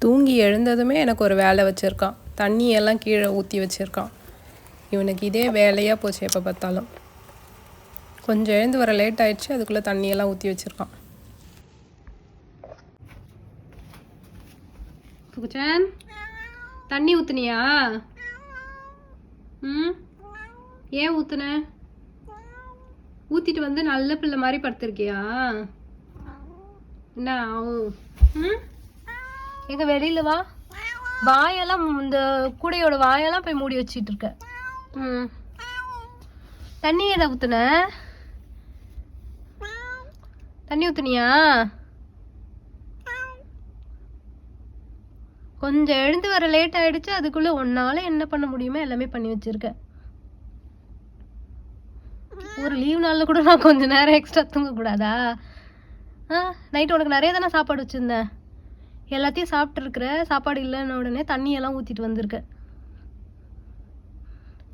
தூங்கி எழுந்ததுமே எனக்கு ஒரு வேலை வச்சுருக்கான். தண்ணியெல்லாம் கீழே ஊற்றி வச்சுருக்கான். இவனுக்கு இதே வேலையாக போச்சு எப்போ பார்த்தாலும். கொஞ்சம் எழுந்து வர லேட் ஆயிடுச்சு, அதுக்குள்ளே தண்ணியெல்லாம் ஊற்றி வச்சுருக்கான். புகுச்சன், தண்ணி ஊற்றுனியா? ஏன் ஊற்றுன? ஊற்றிட்டு வந்து நல்ல பிள்ளை மாதிரி படுத்திருக்கியா? என்ன எங்க வெளியில வா. வாயெல்லாம் இந்த கூடையோட வாயெல்லாம் போய் மூடி வச்சிட்டு இருக்க. தண்ணி எதை ஊத்துன? தண்ணி ஊத்துனியா? கொஞ்சம் எழுந்து வர லேட் ஆயிடுச்சு, அதுக்குள்ள ஒன்னால என்ன பண்ண முடியுமோ எல்லாமே பண்ணி வச்சிருக்க. ஒரு லீவ் நாள்ல கூட நான் கொஞ்ச நேரம் எக்ஸ்ட்ரா தூங்க கூடாதா? நைட் உனக்கு நிறைய தானே சாப்பாடு வச்சிருந்தேன், எல்லாத்தையும் சாப்பிட்டு இருக்கிற. சாப்பாடு இல்லைன்னு உடனே தண்ணியெல்லாம் ஊற்றிட்டு வந்திருக்க.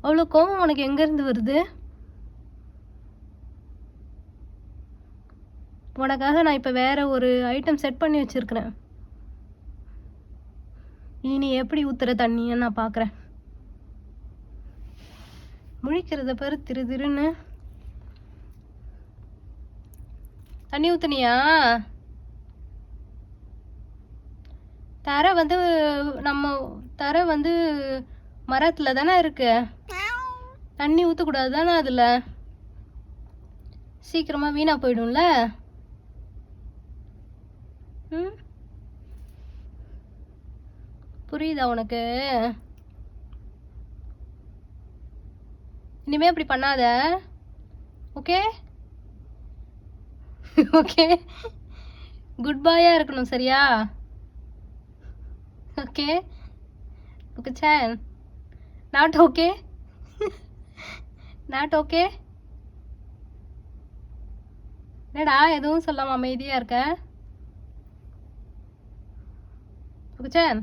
அவ்வளோ கோவம் உனக்கு எங்கேருந்து வருது? உனக்காக நான் இப்போ வேற ஒரு ஐட்டம் செட் பண்ணி வச்சிருக்கிறேன். நீ எப்படி ஊத்துற தண்ணியை நான் பார்க்குறேன். முழிக்கிறத பாரு திரு திருன்னு. தண்ணி ஊத்துனியா? தரை வந்து நம்ம தரை வந்து மரத்தில் தானே இருக்கு. தண்ணி ஊற்றக்கூடாது தானே அதில். சீக்கிரமாக வீணாக போயிடும்ல. புரியுதா உனக்கு? இனிமே அப்படி பண்ணாத. ஓகே ஓகே, குட் பாயா இருக்கணும், சரியா? Okay okay sir, not okay not okay. என்னடா எதுவும் சொல்லாம அமைதியா இருக்க? ஓகே சார்,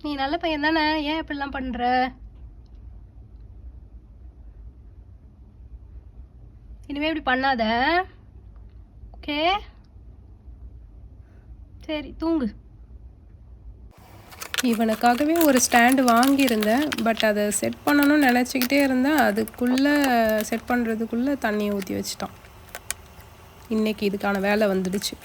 நீ நல்ல பையன் தானே, ஏன் இப்படிலாம் பண்ற? இனிமே இப்படி பண்ணாத. ஓகே சரி, தூங்கு. இவனுக்காகவே ஒரு ஸ்டாண்டு வாங்கியிருந்தேன். பட் அதை செட் பண்ணணும்னு நினச்சிக்கிட்டே இருந்தேன். அதுக்குள்ளே செட் பண்ணுறதுக்குள்ளே தண்ணியை ஊற்றி வச்சிட்டான். இன்றைக்கி இதுக்கான வேலை வந்துடுச்சு.